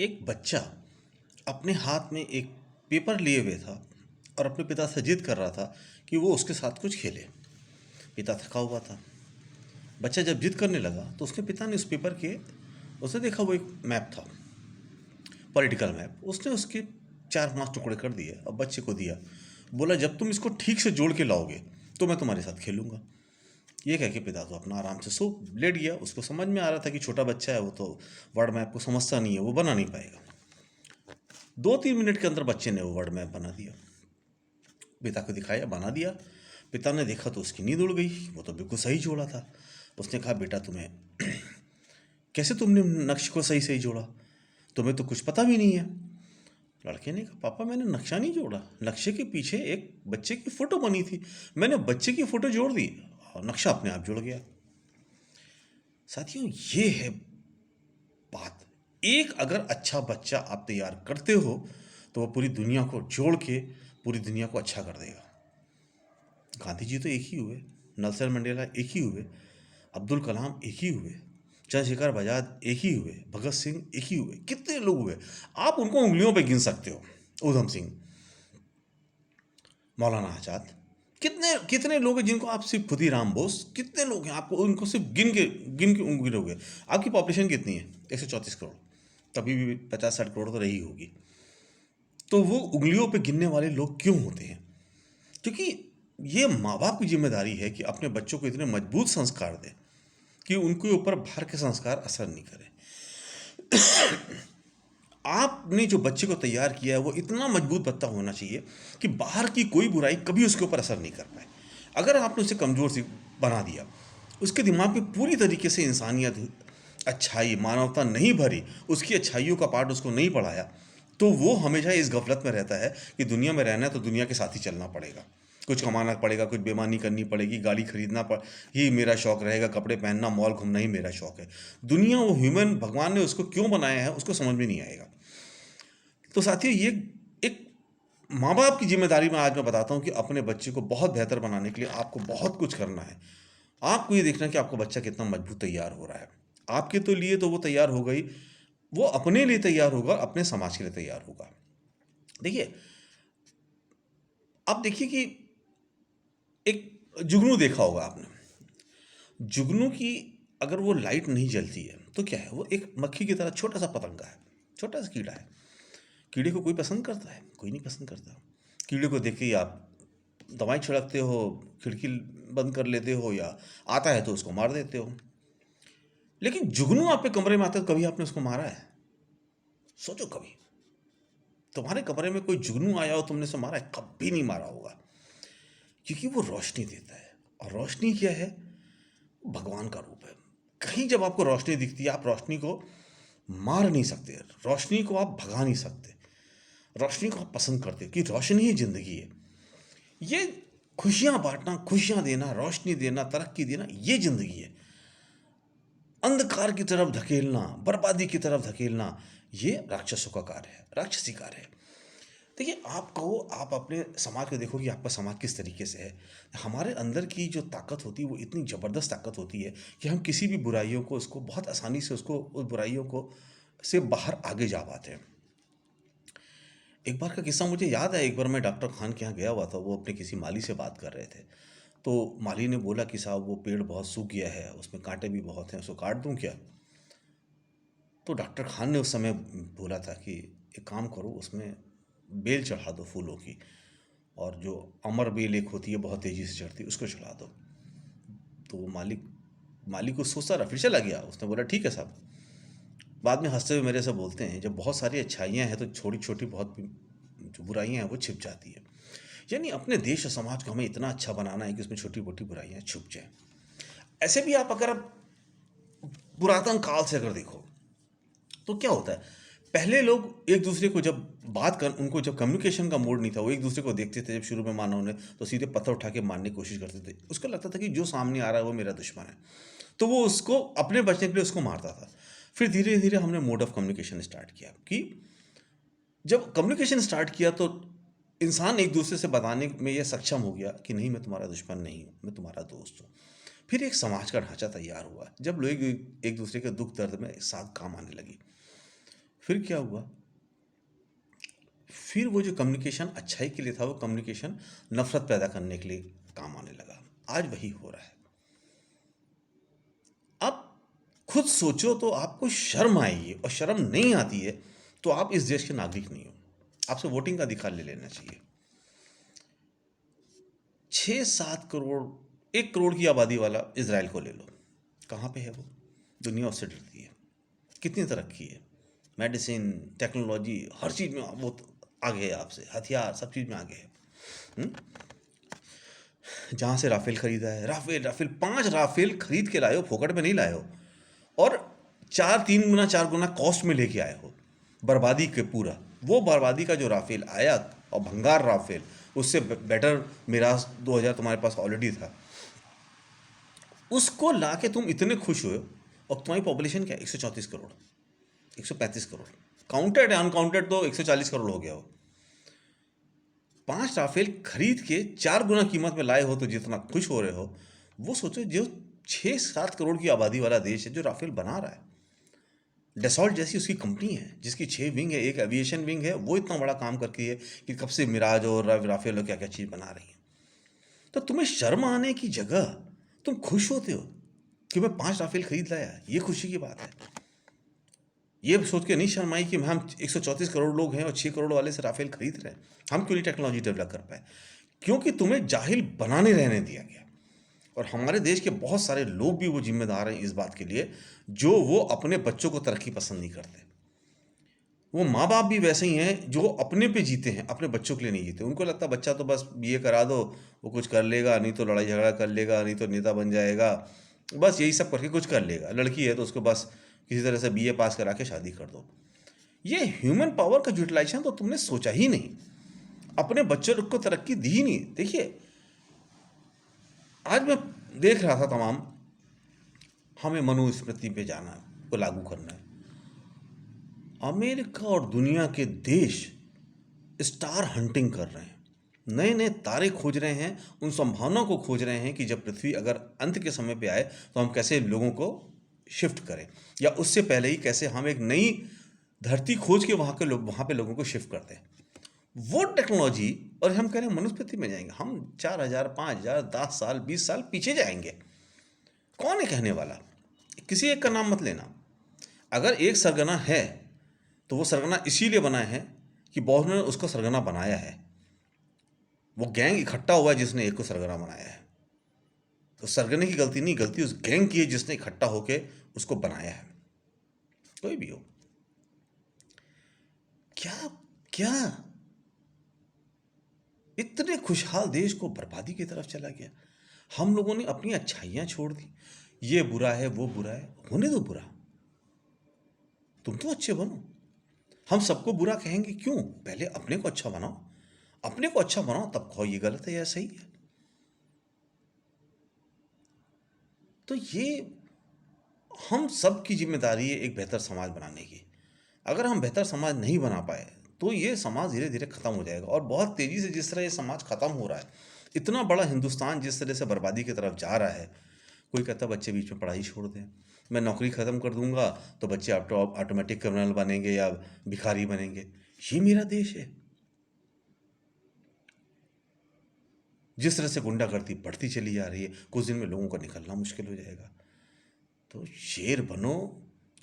एक बच्चा अपने हाथ में एक पेपर लिए हुए था और अपने पिता से जिद कर रहा था कि वो उसके साथ कुछ खेले। पिता थका हुआ था। बच्चा जब जिद करने लगा तो उसके पिता ने उस पेपर के उसने देखा वो एक मैप था, पॉलिटिकल मैप। उसने उसके 4-5 टुकड़े कर दिए और बच्चे को दिया। बोला जब तुम इसको ठीक से जोड़ के लाओगे तो मैं तुम्हारे साथ खेलूंगा। ये कह के पिता तो अपना आराम से सो लेट गया। उसको समझ में आ रहा था कि छोटा बच्चा है, वो तो वर्ड मैप को समझता नहीं है, वो बना नहीं पाएगा। 2-3 मिनट के अंदर बच्चे ने वो वर्ड मैप बना दिया। पिता को दिखाया, बना दिया। पिता ने देखा तो उसकी नींद उड़ गई, वो तो बिल्कुल सही जोड़ा था। उसने कहा बेटा तुम्हें कैसे तुमने नक्श को सही सही जोड़ा, तुम्हें तो कुछ पता भी नहीं है। लड़के ने कहा पापा मैंने नक्शा नहीं जोड़ा, नक्शे के पीछे एक बच्चे की फोटो बनी थी, मैंने बच्चे की फोटो जोड़ दी और नक्शा अपने आप जुड़ गया। साथियों ये है बात। एक अगर अच्छा बच्चा आप तैयार करते हो तो वह पूरी दुनिया को जोड़ के पूरी दुनिया को अच्छा कर देगा। गांधी जी तो एक ही हुए, नेल्सन मंडेला एक ही हुए, अब्दुल कलाम एक ही हुए, चंद्रशेखर आजाद एक ही हुए, भगत सिंह एक ही हुए। कितने लोग हुए, आप उनको उंगलियों पे गिन सकते हो। उधम सिंह, मौलाना आजाद, कितने कितने लोग हैं जिनको आप सिर्फ खुदीराम बोस, कितने लोग हैं आपको उनको सिर्फ गिन के गिनोगे। आपकी पॉपुलेशन कितनी है? 134 करोड़। कभी भी 50-60 करोड़ तो रही होगी। तो वो उंगलियों पे गिनने वाले लोग क्यों होते हैं? क्योंकि ये माँ बाप की जिम्मेदारी है कि अपने बच्चों को इतने मजबूत संस्कार दें कि उनके ऊपर बाहर के संस्कार असर नहीं करें। आपने जो बच्चे को तैयार किया है वो इतना मजबूत बच्चा होना चाहिए कि बाहर की कोई बुराई कभी उसके ऊपर असर नहीं कर पाए। अगर आपने उसे कमज़ोर सी बना दिया, उसके दिमाग में पूरी तरीके से इंसानियत, अच्छाई, मानवता नहीं भरी, उसकी अच्छाइयों का पाठ उसको नहीं पढ़ाया, तो वो हमेशा इस गफलत में रहता है कि दुनिया में रहना है तो दुनिया के साथ ही चलना पड़ेगा। कुछ कमाना पड़ेगा, कुछ बेईमानी करनी पड़ेगी, गाड़ी खरीदना पड़ ही मेरा शौक रहेगा, कपड़े पहनना, मॉल घूमना ही मेरा शौक है। दुनिया वो ह्यूमन भगवान ने उसको क्यों बनाया है उसको समझ में नहीं आएगा। तो साथियों ये एक माँ बाप की जिम्मेदारी में आज मैं बताता हूँ कि अपने बच्चे को बहुत बेहतर बनाने के लिए आपको बहुत कुछ करना है। आपको ये देखना है कि आपका बच्चा कितना मजबूत तैयार हो रहा है। आपके तो लिए तो वो तैयार हो गई, वो अपने लिए तैयार होगा, अपने समाज के लिए तैयार होगा। देखिए, आप देखिए कि एक जुगनू देखा होगा आपने। जुगनू की अगर वो लाइट नहीं जलती है तो क्या है, वो एक मक्खी की तरह छोटा सा पतंगा है, छोटा सा कीड़ा है। कीड़े को कोई पसंद करता है? कोई नहीं पसंद करता। कीड़े को देख के ही आप दवाई छिड़कते हो, खिड़की बंद कर लेते हो, या आता है तो उसको मार देते हो। लेकिन जुगनू आपके कमरे में आता है तो कभी आपने उसको मारा है? सोचो कभी तुम्हारे कमरे में कोई जुगनू आया हो, तुमने उसे मारा है? कभी नहीं मारा होगा। क्योंकि वो रोशनी देता है, और रोशनी क्या है? भगवान का रूप है। कहीं जब आपको रोशनी दिखती है, आप रोशनी को मार नहीं सकते, रोशनी को आप भगा नहीं सकते, रोशनी को आप पसंद करते हो कि रोशनी ही जिंदगी है। ये खुशियां बांटना, खुशियां देना, रोशनी देना, तरक्की देना, ये जिंदगी है। अंधकार की तरफ धकेलना, बर्बादी की तरफ धकेलना, ये राक्षसों का कार्य है, राक्षसी कार्य है। देखिए, आपको आप अपने समाज को देखो कि आपका समाज किस तरीके से है। हमारे अंदर की जो ताकत होती है वो इतनी ज़बरदस्त ताकत होती है कि हम किसी भी बुराइयों को, उसको बहुत आसानी से उसको उस बुराइयों को से बाहर आगे जा पाते हैं। एक बार का किस्सा मुझे याद है। एक बार मैं डॉक्टर खान के यहाँ गया हुआ था, वो अपने किसी माली से बात कर रहे थे। तो माली ने बोला कि साहब वो पेड़ बहुत सूख गया है, उसमें कांटे भी बहुत हैं, उसको काट दूं क्या? तो डॉक्टर खान ने उस समय बोला था कि एक काम करो, उसमें बेल चढ़ा दो फूलों की, और जो अमर बेल एक होती है बहुत तेज़ी से चढ़ती है, उसको चढ़ा दो। तो वो मालिक को सोचता रहा, फिर चला गया। उसने बोला ठीक है साहब। बाद में हंसते हुए मेरे से बोलते हैं जब बहुत सारी अच्छाइयाँ हैं तो छोटी छोटी बहुत जो बुराइयाँ हैं वो छिप जाती है। यानी अपने देश और समाज को हमें इतना अच्छा बनाना है कि उसमें छोटी मोटी बुराइयाँ छुप जाएं। ऐसे भी आप अगर पुरातन काल से अगर देखो तो क्या होता है, पहले लोग एक दूसरे को जब बात कर, उनको जब कम्युनिकेशन का मोड नहीं था, वो एक दूसरे को देखते थे जब शुरू में मानव ने, तो सीधे पत्थर उठा के मारने की कोशिश करते थे। उसको लगता था कि जो सामने आ रहा है वो मेरा दुश्मन है, तो वो उसको अपने बचने के लिए उसको मारता था। फिर धीरे धीरे हमने मोड ऑफ कम्युनिकेशन स्टार्ट किया कि जब कम्युनिकेशन स्टार्ट किया तो इंसान एक दूसरे से बताने में यह सक्षम हो गया कि नहीं मैं तुम्हारा दुश्मन नहीं हूँ, मैं तुम्हारा दोस्त हूँ। फिर एक समाज का ढांचा तैयार हुआ जब लोग एक दूसरे के दुख दर्द में एक साथ काम आने लगी। फिर क्या हुआ? फिर वो जो कम्युनिकेशन अच्छाई के लिए था, वो कम्युनिकेशन नफरत पैदा करने के लिए काम आने लगा। आज वही हो रहा है। आप खुद सोचो तो आपको शर्म आएगी, और शर्म नहीं आती है तो आप इस देश के नागरिक नहीं हो। आपसे वोटिंग का अधिकार ले लेना चाहिए। 6-7 करोड़, 1 करोड़ की आबादी वाला इसराइल को ले लो, कहाँ पे है वो? दुनिया उससे डरती है। कितनी तरक्की है, मेडिसिन, टेक्नोलॉजी, हर चीज़ में वो तो आगे है आपसे, हथियार सब चीज़ में आगे है। जहाँ से राफेल खरीदा है, राफेल राफेल 5 राफेल खरीद के लाए हो, फोकट में नहीं लाए हो, और 3 गुना 4 गुना कॉस्ट में लेके आए हो, बर्बादी के पूरा। वो बर्बादी का जो राफेल आया, और भंगार राफेल, उससे बेटर मिराज 2000 तुम्हारे पास ऑलरेडी था, उसको ला के तुम इतने खुश हुए। और तुम्हारी पॉपुलेशन क्या है? 134 करोड़, 135 करोड़, काउंटेड है, अनकाउंटेड तो 140 करोड़ हो गया हो। 5 राफेल खरीद के 4 गुना कीमत में लाए हो, तो जितना खुश हो रहे हो, वो सोचो जो 6-7 करोड़ की आबादी वाला देश है जो राफेल बना रहा है। डेसॉल्ट जैसी उसकी कंपनी है जिसकी 6 विंग है, एक एविएशन विंग है, वो इतना बड़ा काम करती है कि कब से मिराज और राफेल और क्या क्या चीज़ बना रही है। तो तुम्हें शर्म आने की जगह तुम खुश होते हो कि मैं 5 राफेल खरीद लाया, ये खुशी की बात है। ये सोच के नहीं शर्म आई कि हम 134 करोड़ लोग हैं और 6 करोड़ वाले से राफेल खरीद रहे हैं, हम क्यों नहीं टेक्नोलॉजी डेवलप कर पाए? क्योंकि तुम्हें जाहिल बनाने रहने दिया गया। और हमारे देश के बहुत सारे लोग भी वो जिम्मेदार हैं इस बात के लिए, जो वो अपने बच्चों को तरक्की पसंद नहीं करते। वो माँ बाप भी वैसे ही हैं जो अपने पे जीते हैं, अपने बच्चों के लिए नहीं जीते। उनको लगता बच्चा तो बस बीए करा दो, वो कुछ कर लेगा, नहीं तो लड़ाई झगड़ा कर लेगा, नहीं तो नेता बन जाएगा, बस यही सब करके कुछ कर लेगा। लड़की है तो उसको बस किसी तरह से बीए पास करा के शादी कर दो। ये ह्यूमन पावर का यूटिलाइजेशन तो तुमने सोचा ही नहीं, अपने बच्चों को तरक्की दी ही नहीं। देखिए, आज मैं देख रहा था तमाम, हमें मनुस्मृति पे जाना को लागू करना है। अमेरिका और दुनिया के देश स्टार हंटिंग कर रहे हैं, नए नए तारे खोज रहे हैं, उन संभावनाओं को खोज रहे हैं कि जब पृथ्वी अगर अंत के समय पे आए तो हम कैसे लोगों को शिफ्ट करें, या उससे पहले ही कैसे हम एक नई धरती खोज के वहाँ पे लोगों को शिफ्ट करते हैं। वो टेक्नोलॉजी, और हम कह रहे हैं मनुस्मृति में जाएंगे, हम 4000, 5000, 10 साल, 20 साल पीछे जाएंगे। कौन है कहने वाला? किसी एक का नाम मत लेना। अगर एक सरगना है तो वो सरगना इसीलिए बना है कि बहुत ने उसको सरगना बनाया है। वो गैंग इकट्ठा हुआ है जिसने एक को सरगना बनाया है। तो सरगने की गलती नहीं, गलती उस गैंग की है जिसने इकट्ठा होके उसको बनाया है। कोई भी हो, क्या क्या इतने खुशहाल देश को बर्बादी की तरफ चला गया। हम लोगों ने अपनी अच्छाइयाँ छोड़ दी। ये बुरा है, वो बुरा है, होने दो बुरा, तुम तो अच्छे बनो। हम सबको बुरा कहेंगे क्यों? पहले अपने को अच्छा बनाओ, अपने को अच्छा बनाओ, तब कहो ये गलत है या सही है। तो ये हम सब की जिम्मेदारी है एक बेहतर समाज बनाने की। अगर हम बेहतर समाज नहीं बना पाए तो ये समाज धीरे धीरे ख़त्म हो जाएगा। और बहुत तेज़ी से जिस तरह ये समाज ख़त्म हो रहा है, इतना बड़ा हिंदुस्तान जिस तरह से बर्बादी की तरफ जा रहा है, कोई कहता बच्चे बीच में पढ़ाई छोड़ दें, मैं नौकरी ख़त्म कर दूंगा तो बच्चे ऑटोमेटिक क्रिमिनल बनेंगे या भिखारी बनेंगे। ये मेरा देश है। जिस तरह से गुंडागर्दी बढ़ती चली जा रही है, कुछ दिन में लोगों को निकलना मुश्किल हो जाएगा। तो शेर बनो,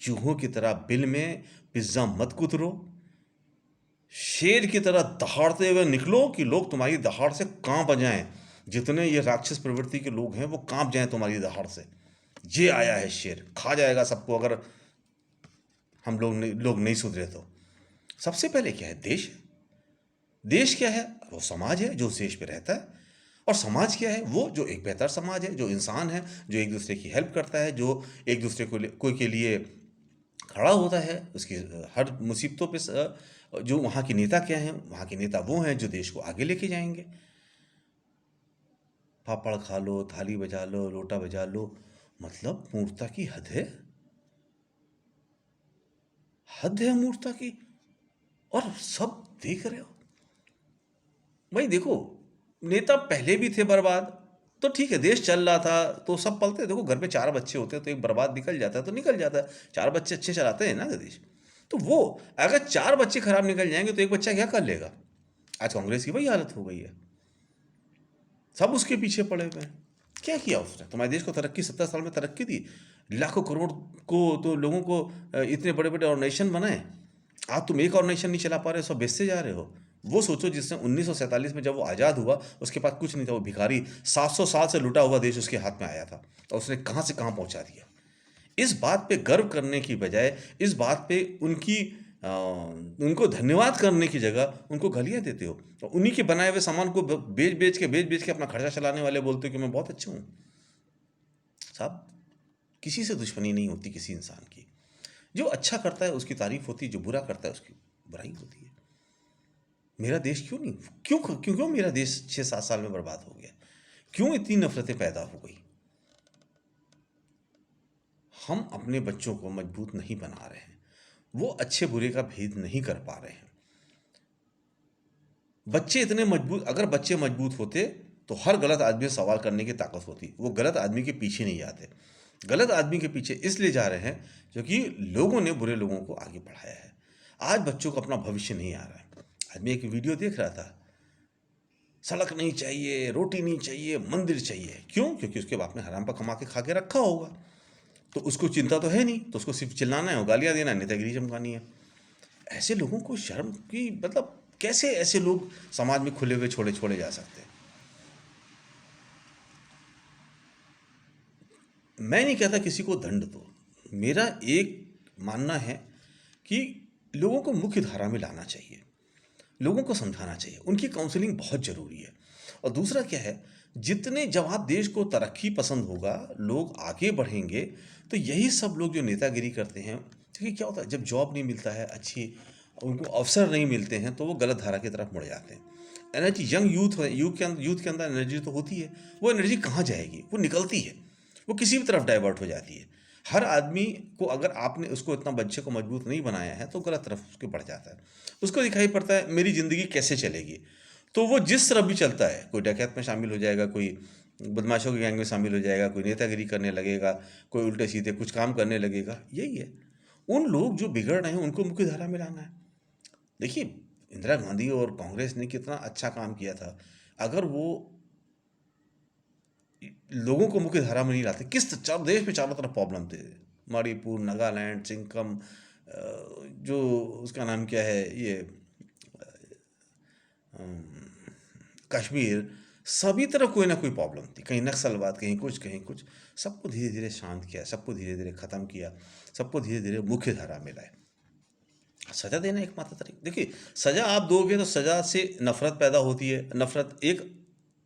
चूहों की तरह बिल में पिज्ज़ा मत कुतरो, शेर की तरह दहाड़ते हुए निकलो कि लोग तुम्हारी दहाड़ से कांप जाएं। जितने ये राक्षस प्रवृत्ति के लोग हैं वो कांप जाएं तुम्हारी दहाड़ से। ये आया है शेर, खा जाएगा सबको अगर हम लोग नहीं सुधरे तो। सबसे पहले क्या है? देश है। देश क्या है? वो समाज है जो उस देश पे रहता है। और समाज क्या है? वो जो एक बेहतर समाज है, जो इंसान है, जो एक दूसरे की हेल्प करता है, जो एक दूसरे को के लिए खड़ा होता है, उसकी हर मुसीबतों पे जो वहाँ के नेता क्या हैं? वहाँ के नेता वो हैं जो देश को आगे लेके जाएंगे। पापड़ खा लो, थाली बजा लो, लोटा बजा लो, मतलब मूर्खता की हद है। हद है मूर्खता की। और सब देख रहे हो भाई। देखो, नेता पहले भी थे बर्बाद, तो ठीक है, देश चल रहा था तो सब पलते। देखो, घर में 4 बच्चे होते हैं तो एक बर्बाद निकल जाता है तो निकल जाता है। 4 बच्चे अच्छे चलाते हैं ना देश। तो वो अगर 4 बच्चे खराब निकल जाएंगे तो एक बच्चा क्या कर लेगा? आज कांग्रेस की वही हालत हो गई है, सब उसके पीछे पड़े हुए हैं। क्या किया उसने? तुम्हारे देश को तरक्की, 70 साल में तरक्की दी, लाखों करोड़ को तो लोगों को इतने बड़े बड़े ऑर्गेनाइजेशन बनाए। आज तुम एक ऑर्गेनाइजेशन नहीं चला पा रहे, सब बेचते जा रहे हो। वो सोचो जिसने 1947 में जब वो आज़ाद हुआ, उसके पास कुछ नहीं था, वो भिखारी, 700 साल से लुटा हुआ देश उसके हाथ में आया था, और उसने कहाँ से कहाँ पहुँचा दिया। इस बात पे गर्व करने की बजाय, इस बात पे उनको धन्यवाद करने की जगह उनको गालियाँ देते हो, और उन्हीं के बनाए हुए सामान को बेच बेच के अपना खर्चा चलाने वाले बोलते हो कि मैं बहुत अच्छा हूँ। साहब, किसी से दुश्मनी नहीं होती किसी इंसान की। जो अच्छा करता है उसकी तारीफ होती है, जो बुरा करता है उसकी बुराई होती है। मेरा देश क्यों नहीं, क्यों क्यों क्यों मेरा देश 6-7 साल में बर्बाद हो गया? क्यों इतनी नफरतें पैदा हो गई? हम अपने बच्चों को मजबूत नहीं बना रहे हैं, वो अच्छे बुरे का भेद नहीं कर पा रहे हैं। बच्चे इतने मजबूत, अगर बच्चे मजबूत होते तो हर गलत आदमी से सवाल करने की ताकत होती। वो गलत आदमी के पीछे नहीं जाते। गलत आदमी के पीछे इसलिए जा रहे हैं क्योंकि लोगों ने बुरे लोगों को आगे बढ़ाया है। आज बच्चों को अपना भविष्य नहीं आ रहा है। आज मैं एक वीडियो देख रहा था, सड़क नहीं चाहिए, रोटी नहीं चाहिए, मंदिर चाहिए। क्यों? क्योंकि उसके बाप ने हराम पर कमा के खा के रखा होगा, तो उसको चिंता तो है नहीं, तो उसको सिर्फ चिल्लाना है, गालियाँ देना है, नेतागिरी चमकानी है। ऐसे लोगों को शर्म की, मतलब कैसे ऐसे लोग समाज में खुले हुए छोड़े छोड़े जा सकते हैं? मैं नहीं कहता किसी को दंड दो, मेरा एक मानना है कि लोगों को मुख्य धारा में लाना चाहिए, लोगों को समझाना चाहिए, उनकी काउंसलिंग बहुत ज़रूरी है। और दूसरा क्या है, जितने जब आप देश को तरक्की पसंद होगा, लोग आगे बढ़ेंगे, तो यही सब लोग जो नेतागिरी करते हैं, क्योंकि क्या होता है जब जॉब नहीं मिलता है, अच्छी उनको अवसर नहीं मिलते हैं, तो वो गलत धारा की तरफ मुड़ जाते हैं। एनर्जी, यंग यूथ के अंदर एनर्जी तो होती है, वो एनर्जी कहाँ जाएगी? वो निकलती है, वो किसी भी तरफ डाइवर्ट हो जाती है। हर आदमी को, अगर आपने उसको इतना बच्चे को मजबूत नहीं बनाया है, तो गलत तरफ उसके बढ़ जाता है। उसको दिखाई पड़ता है मेरी ज़िंदगी कैसे चलेगी, तो वो जिस तरफ भी चलता है, कोई डकैत में शामिल हो जाएगा, कोई बदमाशों के गैंग में शामिल हो जाएगा, कोई नेतागिरी करने लगेगा, कोई उल्टे सीधे कुछ काम करने लगेगा। यही है, उन लोग जो बिगड़ रहे हैं उनको मुख्य धारा में लाना है। देखिए, इंदिरा गांधी और कांग्रेस ने कितना अच्छा काम किया था। अगर वो लोगों को मुख्य धारा में नहीं लाते, देश में चारों तरफ प्रॉब्लम थे, मणिपुर, नागालैंड, सिंकम, जो उसका नाम क्या है, ये कश्मीर, सभी तरफ कोई ना कोई प्रॉब्लम थी, कहीं नक्सलवाद, कहीं कुछ कहीं कुछ। सबको धीरे धीरे शांत किया, सबको धीरे धीरे ख़त्म किया, सबको धीरे धीरे मुख्य धारा में लाए। सज़ा देना एकमात्र तरीका, देखिए, सज़ा आप दोगे तो सज़ा से नफ़रत पैदा होती है। नफ़रत एक,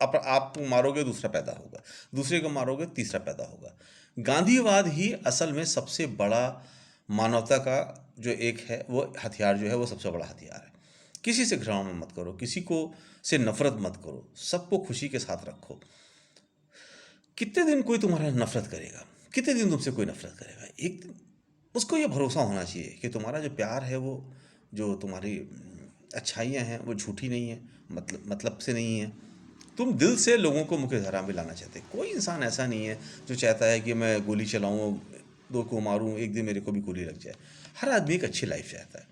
आप मारोगे दूसरा पैदा होगा, दूसरे को मारोगे तीसरा पैदा होगा। गांधीवाद ही असल में सबसे बड़ा मानवता का जो एक है वो हथियार, जो है वो सबसे बड़ा हथियार है। किसी से घृणा मत करो, किसी को से नफ़रत मत करो, सबको खुशी के साथ रखो। कितने दिन कोई तुम्हारा नफ़रत करेगा? कितने दिन तुमसे कोई नफ़रत करेगा? एक दिन उसको ये भरोसा होना चाहिए कि तुम्हारा जो प्यार है, वो जो तुम्हारी अच्छाइयाँ हैं, वो झूठी नहीं है, मतलब से नहीं है। तुम दिल से लोगों को मुख्य धारा में लाना चाहते। कोई इंसान ऐसा नहीं है जो चाहता है कि मैं गोली चलाऊँ, दो को मारूँ, एक दिन मेरे को भी गोली लग जाए। हर आदमी एक अच्छी लाइफ चाहता है।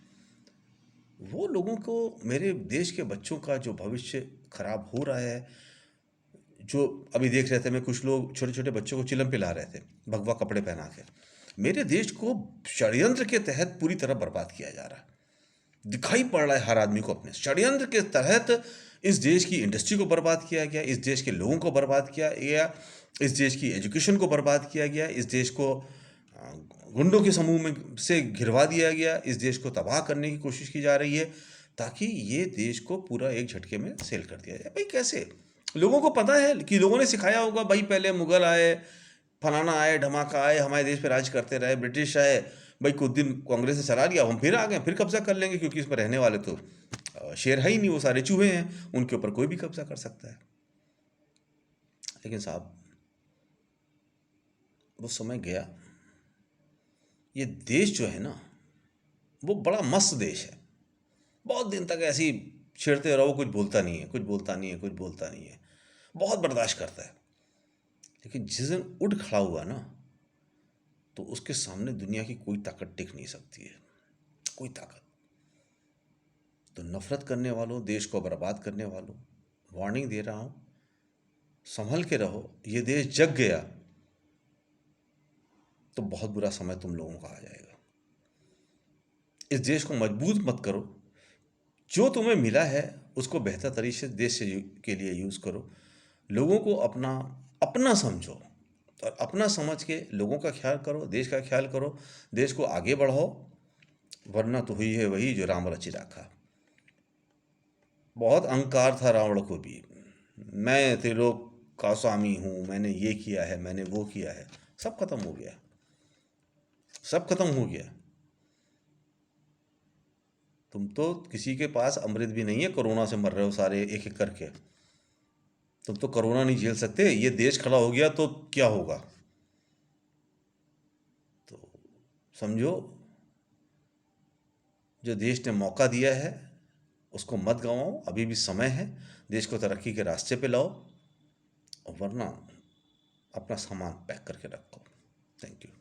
वो लोगों को, मेरे देश के बच्चों का जो भविष्य खराब हो रहा है, जो अभी देख रहे थे, मैं कुछ लोग छोटे छोटे बच्चों को चिलम पिला रहे थे, भगवा कपड़े पहना के। मेरे देश को षड्यंत्र के तहत पूरी तरह बर्बाद किया जा रहा है, दिखाई पड़ रहा है हर आदमी को। अपने षड्यंत्र के तहत इस देश की इंडस्ट्री को बर्बाद किया गया, इस देश के लोगों को बर्बाद किया गया, इस देश की एजुकेशन को बर्बाद किया गया, इस देश को गुंडों के समूह में से घिरवा दिया गया, इस देश को तबाह करने की कोशिश की जा रही है, ताकि ये देश को पूरा एक झटके में सेल कर दिया जाए। भाई कैसे? लोगों को पता है कि लोगों ने सिखाया होगा, भाई पहले मुगल आए, फलाना आए, ढमाका आए, हमारे देश पे राज करते रहे, ब्रिटिश आए, भाई कुछ दिन कांग्रेस ने चला लिया, हम फिर आ गए, फिर कब्जा कर लेंगे, क्योंकि इसमें रहने वाले तो शेर है ही नहीं, वो सारे चूहे हैं, उनके ऊपर कोई भी कब्जा कर सकता है। लेकिन साहब, वो समय गया। ये देश जो है ना, वो बड़ा मस्त देश है। बहुत दिन तक ऐसे ही छेड़ते रहो, कुछ बोलता नहीं है, कुछ बोलता नहीं है, कुछ बोलता नहीं है, बहुत बर्दाश्त करता है। लेकिन जिस दिन उठ खड़ा हुआ ना, तो उसके सामने दुनिया की कोई ताकत टिक नहीं सकती है। कोई ताकत। तो नफरत करने वालों, देश को बर्बाद करने वालों, वार्निंग दे रहा हूं, संभल के रहो। ये देश जग गया तो बहुत बुरा समय तुम लोगों का आ जाएगा। इस देश को मजबूत मत करो। जो तुम्हें मिला है उसको बेहतर तरीके से देश के लिए यूज़ करो। लोगों को अपना अपना समझो और अपना समझ के लोगों का ख्याल करो, देश का ख्याल करो, देश को आगे बढ़ाओ। वरना तो हुई है वही जो राम रचि राखा। बहुत अहंकार था रावण को भी, मैं त्रिलोक का स्वामी हूँ, मैंने ये किया है, मैंने वो किया है। सब खत्म हो गया, सब खत्म हो गया। तुम तो किसी के पास अमृत भी नहीं है, कोरोना से मर रहे हो सारे एक एक करके। तुम तो कोरोना नहीं झेल सकते, ये देश खड़ा हो गया तो क्या होगा। तो समझो, जो देश ने मौका दिया है उसको मत गंवाओ, अभी भी समय है। देश को तरक्की के रास्ते पे लाओ, और वरना अपना सामान पैक करके रखो। Thank you.